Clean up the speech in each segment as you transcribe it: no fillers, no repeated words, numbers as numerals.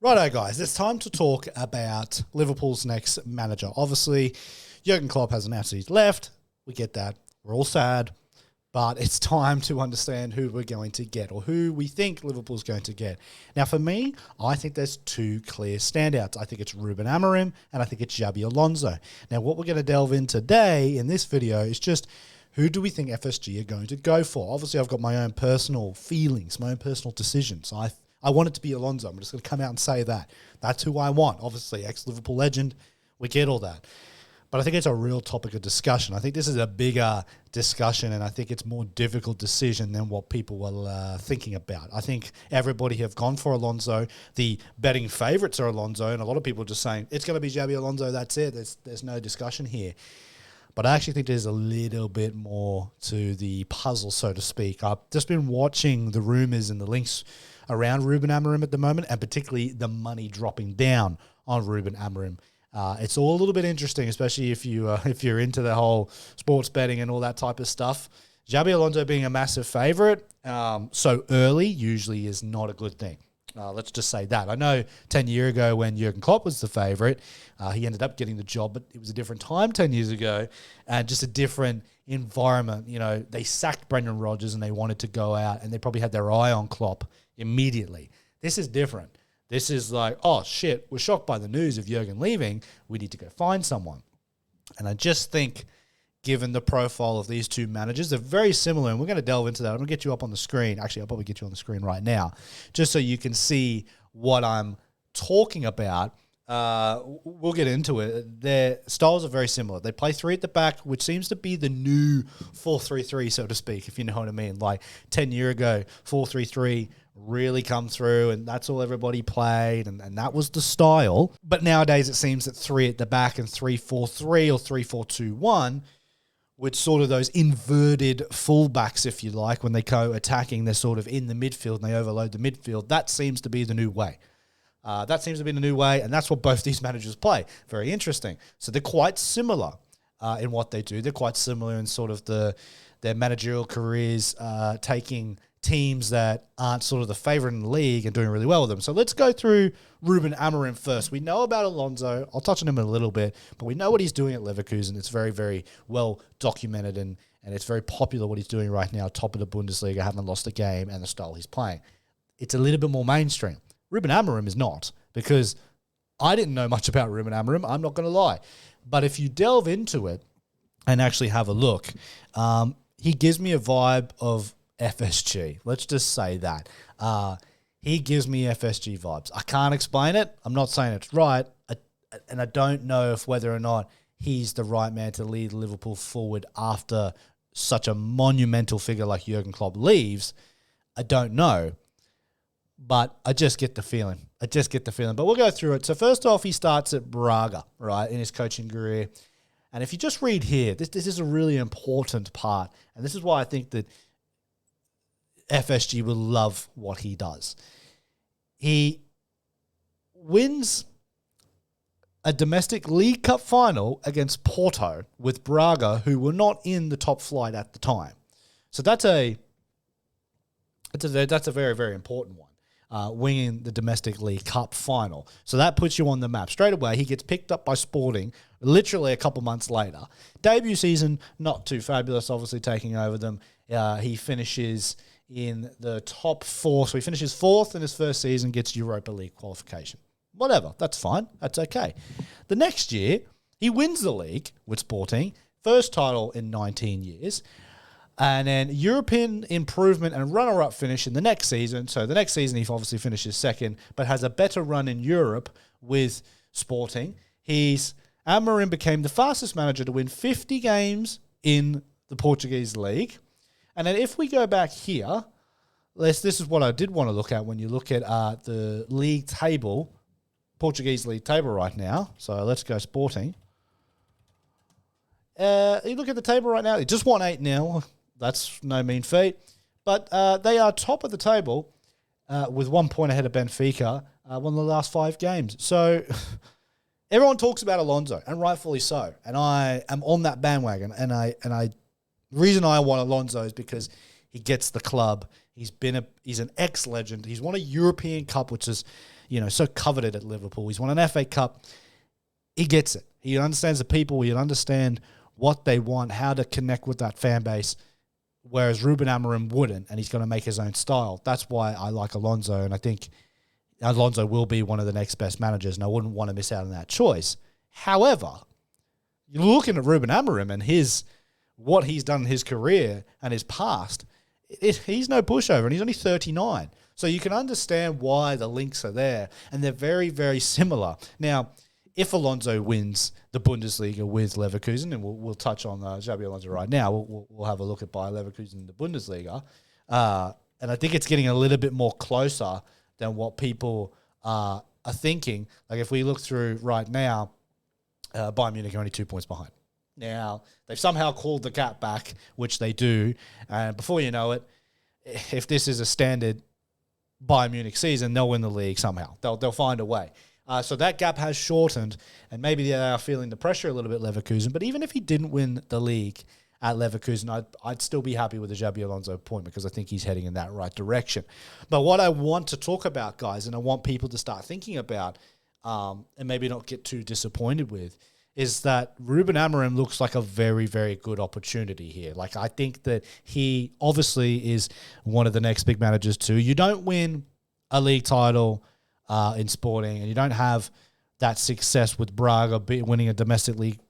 Righto, guys, it's time to talk about Liverpool's next manager. Obviously, Jurgen Klopp has announced he's left. We get that. We're all sad. But it's time to understand who we're going to get or who we think Liverpool's going to get. Now, for me, I think there's two clear standouts. I think it's Ruben Amorim and I think it's Xabi Alonso. Now, what we're going to delve in today in this video is just who do we think FSG are going to go for? Obviously, I've got my own personal feelings, my own personal decisions. I want it to be Alonso. I'm just going to come out and say that. That's who I want. Obviously, ex-Liverpool legend. We get all that. But I think it's a real topic of discussion. I think this is a bigger discussion, and I think it's a more difficult decision than what people were thinking about. I think everybody have gone for Alonso. The betting favourites are Alonso, and a lot of people are just saying, it's going to be Xabi Alonso, that's it. There's no discussion here. But I actually think there's a little bit more to the puzzle, so to speak. I've just been watching the rumours and the links around Ruben Amorim at the moment, and particularly the money dropping down on Ruben Amorim. It's all a little bit interesting, especially if you're into the whole sports betting and all that type of stuff. Xabi Alonso being a massive favourite so early usually is not a good thing. Let's just say that. I know 10 years ago when Jurgen Klopp was the favourite, he ended up getting the job, but it was a different time 10 years ago and just a different environment. You know, they sacked Brendan Rodgers and they wanted to go out and they probably had their eye on Klopp immediately. This is different. This is like, oh, shit, we're shocked by the news of Jurgen leaving. We need to go find someone. And I just think, given the profile of these two managers, they're very similar, and we're going to delve into that. I'm going to get you up on the screen. Actually, I'll probably get you on the screen right now, just so you can see what I'm talking about. We'll get into it. Their styles are very similar. They play three at the back, which seems to be the new 4-3-3, so to speak, if you know what I mean. Like 10 years ago, 4-3-3 really come through, and that's all everybody played, and that was the style. But nowadays, it seems that three at the back and 3-4-3 or 3-4-2-1, with sort of those inverted fullbacks, if you like, when they go attacking, they're sort of in the midfield and they overload the midfield. That seems to be the new way. And that's what both these managers play. Very interesting. So they're quite similar in what they do. They're quite similar in sort of their managerial careers, taking teams that aren't sort of the favourite in the league and doing really well with them. So let's go through Ruben Amorim first. We know about Alonso. I'll touch on him in a little bit, but we know what he's doing at Leverkusen. It's very, very well documented, and it's very popular what he's doing right now, top of the Bundesliga, haven't lost a game, and the style he's playing. It's a little bit more mainstream. Ruben Amorim is not, because I didn't know much about Ruben Amorim, I'm not going to lie. But if you delve into it and actually have a look, he gives me a vibe of FSG. Let's just say that. He gives me FSG vibes. I can't explain it. I'm not saying it's right. And I don't know if whether or not he's the right man to lead Liverpool forward after such a monumental figure like Jurgen Klopp leaves. I don't know. But I just get the feeling. But we'll go through it. So first off, he starts at Braga, right, in his coaching career. And if you just read here, this is a really important part. And this is why I think that FSG will love what he does. He wins a domestic League Cup final against Porto with Braga, who were not in the top flight at the time. So that's a very, very important one, winning the domestic League Cup final. So that puts you on the map. Straight away, he gets picked up by Sporting literally a couple months later. Debut season, not too fabulous, obviously taking over them. He finishes in the top four. So he finishes fourth in his first season, gets Europa League qualification. Whatever, that's fine. That's okay. The next year, he wins the league with Sporting, first title in 19 years, and then European improvement and runner-up finish in the next season. So the next season, he obviously finishes second, but has a better run in Europe with Sporting. Amorim became the fastest manager to win 50 games in the Portuguese league. And then if we go back here, this is what I did want to look at when you look at the league table, Portuguese league table right now. So let's go Sporting. You look at the table right now, they just won 8-0. That's no mean feat. But they are top of the table with 1 point ahead of Benfica, won the last 5 games. So everyone talks about Alonso, and rightfully so. And I am on that bandwagon, and the reason I want Alonso is because he gets the club. He's an ex-legend. He's won a European Cup, which is, so coveted at Liverpool. He's won an FA Cup. He gets it. He understands the people. He understands what they want, how to connect with that fan base, whereas Ruben Amorim wouldn't, and he's going to make his own style. That's why I like Alonso, and I think Alonso will be one of the next best managers, and I wouldn't want to miss out on that choice. However, you're looking at Ruben Amorim and what he's done in his career and his past, he's no pushover, and he's only 39. So you can understand why the links are there, and they're very, very similar. Now, if Alonso wins the Bundesliga with Leverkusen, and we'll touch on Xabi Alonso right now, we'll have a look at Bayer Leverkusen in the Bundesliga, and I think it's getting a little bit more closer than what people are thinking. Like if we look through right now, Bayern Munich are only 2 points behind. Now, they've somehow called the gap back, which they do, and before you know it, if this is a standard Bayern Munich season, they'll win the league somehow. They'll find a way. So that gap has shortened, and maybe they are feeling the pressure a little bit, Leverkusen. But even if he didn't win the league at Leverkusen, I'd still be happy with the Xabi Alonso appointment because I think he's heading in that right direction. But what I want to talk about, guys, and I want people to start thinking about, and maybe not get too disappointed with, is that Ruben Amorim looks like a very, very good opportunity here. Like, I think that he obviously is one of the next big managers too. You don't win a league title in Sporting, and you don't have that success with Braga winning a domestic league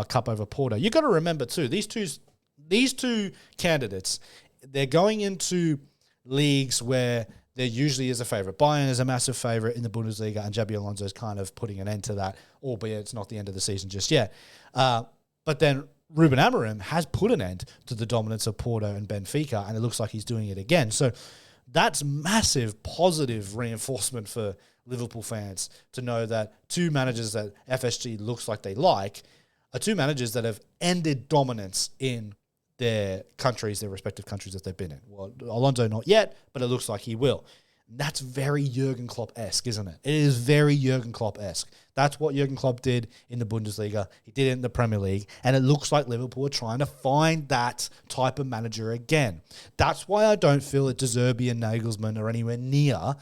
cup over Porto. You got to remember too, these two candidates, they're going into leagues where there usually is a favourite. Bayern is a massive favourite in the Bundesliga, and Xabi Alonso is kind of putting an end to that, albeit it's not the end of the season just yet. But then Ruben Amorim has put an end to the dominance of Porto and Benfica, and it looks like he's doing it again. So that's massive positive reinforcement for Liverpool fans to know that two managers that FSG looks like they like are two managers that have ended dominance in their countries, their respective countries that they've been in. Well, Alonso not yet, but it looks like he will. That's very Jurgen Klopp-esque, isn't it? It is very Jurgen Klopp-esque. That's what Jurgen Klopp did in the Bundesliga. He did it in the Premier League, and it looks like Liverpool are trying to find that type of manager again. That's why I don't feel that De Zerbi and Nagelsmann are anywhere near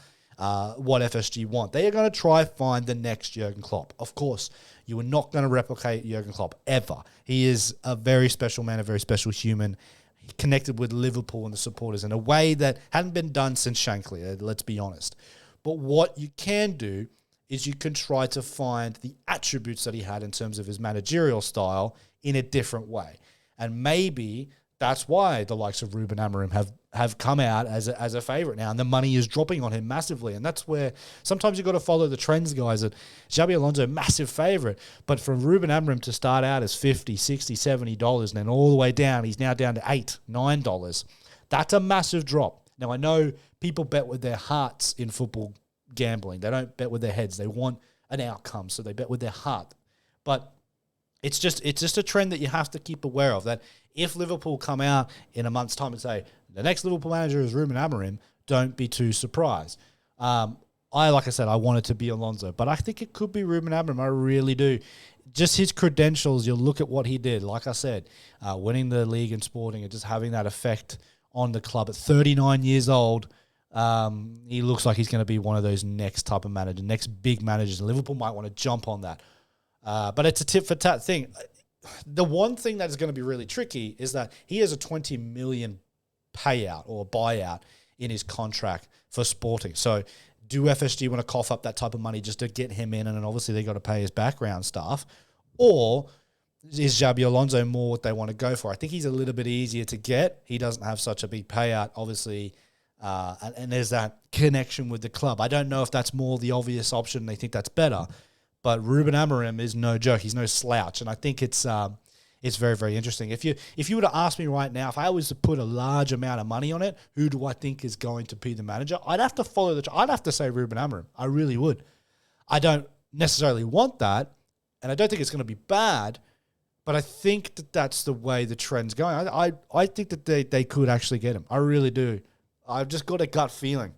what FSG want. They are going to try find the next Jurgen Klopp. Of course, you are not going to replicate Jurgen Klopp ever. He is a very special man, a very special human. He connected with Liverpool and the supporters in a way that hadn't been done since Shankly, let's be honest. But what you can do is you can try to find the attributes that he had in terms of his managerial style in a different way. And maybe that's why the likes of Ruben Amorim have come out as a favourite now, and the money is dropping on him massively. And that's where sometimes you've got to follow the trends, guys. That Xabi Alonso, massive favourite, but from Ruben Amorim to start out as $50, $60, $70, and then all the way down, he's now down to $8, $9. That's a massive drop. Now, I know people bet with their hearts in football gambling. They don't bet with their heads. They want an outcome, so they bet with their heart. But it's just a trend that you have to keep aware of, that if Liverpool come out in a month's time and say, the next Liverpool manager is Ruben Amorim, don't be too surprised. Like I said, I want it to be Alonso, but I think it could be Ruben Amorim. I really do. Just his credentials, you'll look at what he did. Like I said, winning the league in Sporting and just having that effect on the club at 39 years old, he looks like he's going to be one of those next type of managers, next big managers. And Liverpool might want to jump on that. But it's a tit-for-tat thing. The one thing that is going to be really tricky is that he has a 20 million payout or buyout in his contract for Sporting. So do FSG want to cough up that type of money just to get him in, and then obviously they got to pay his background staff? Or is Xabi Alonso more what they want to go for? I think he's a little bit easier to get. He doesn't have such a big payout, obviously, and there's that connection with the club. I don't know if that's more the obvious option. They think that's better. But Ruben Amorim is no joke. He's no slouch. And I think it's very, very interesting. If you were to ask me right now, if I was to put a large amount of money on it, who do I think is going to be the manager? I'd have to I'd have to say Ruben Amorim. I really would. I don't necessarily want that, and I don't think it's going to be bad, but I think that that's the way the trend's going. I think that they could actually get him. I really do. I've just got a gut feeling.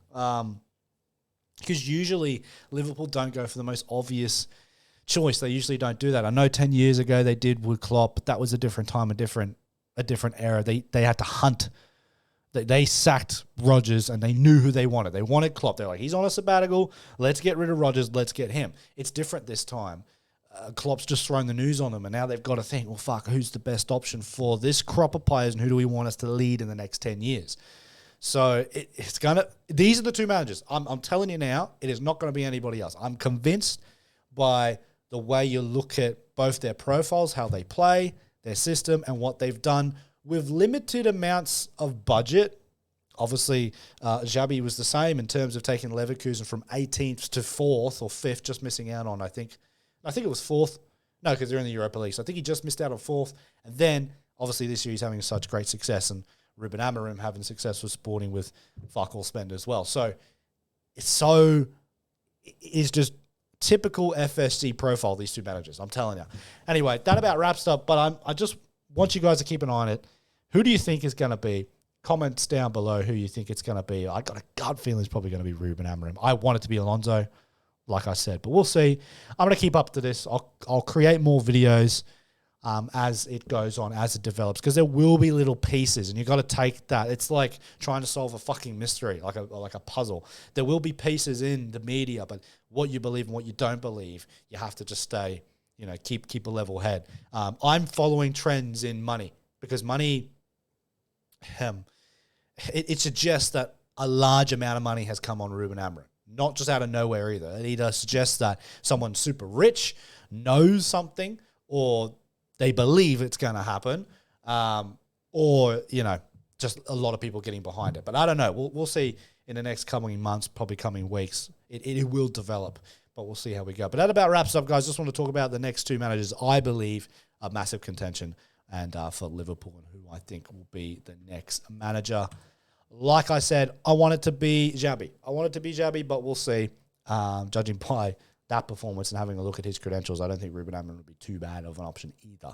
Because usually Liverpool don't go for the most obvious choice. They usually don't do that. I know 10 years ago they did with Klopp, but that was a different time, a different era. They had to hunt They sacked Rodgers and they knew who they wanted. They wanted Klopp. They're like, he's on a sabbatical. Let's get rid of Rodgers. Let's get him. It's different this time. Klopp's just thrown the news on them, and now they've got to think, well, fuck, who's the best option for this crop of players, and who do we want us to lead in the next 10 years? So it's going to – these are the two managers. I'm telling you now, it is not going to be anybody else. I'm convinced by the way you look at both their profiles, how they play, their system, and what they've done with limited amounts of budget. Obviously, Xabi was the same in terms of taking Leverkusen from 18th to 4th or 5th, just missing out on, I think it was 4th. No, because they're in the Europa League. So I think he just missed out on 4th. And then, obviously, this year he's having such great success. And Ruben Amorim having success with Sporting with fuck all spend as well. So it's just typical FSG profile, these two managers. I'm telling you. Anyway, that about wraps up. But I just want you guys to keep an eye on it. Who do you think is going to be? Comments down below who you think it's going to be. I got a gut feeling it's probably going to be Ruben Amorim. I want it to be Alonso, like I said, but we'll see. I'm going to keep up to this. I'll create more videos as it goes on, as it develops, because there will be little pieces, and you got to take that. It's like trying to solve a fucking mystery, like a puzzle. There will be pieces in the media, but what you believe and what you don't believe, you have to just stay, keep a level head. I'm following trends in money, because money, it suggests that a large amount of money has come on Ruben Amorim. Not just out of nowhere either. It either suggests that someone super rich knows something, or they believe it's going to happen, or, just a lot of people getting behind it. But I don't know. We'll see in the next coming months, probably coming weeks. It will develop, but we'll see how we go. But that about wraps up, guys. Just want to talk about the next two managers I believe are massive contention and for Liverpool, and who I think will be the next manager. Like I said, I want it to be Xabi. But we'll see. Judging by that performance and having a look at his credentials, I don't think Ruben Amorim would be too bad of an option either.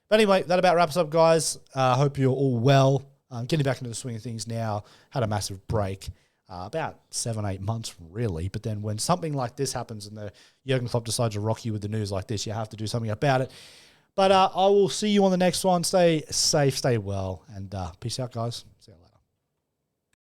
But anyway, that about wraps up, guys. Hope you're all well. Getting back into the swing of things now. Had a massive break. About 7-8 months, really. But then when something like this happens and the Jurgen Klopp decides to rock you with the news like this, you have to do something about it. But I will see you on the next one. Stay safe, stay well, and peace out, guys. See you later.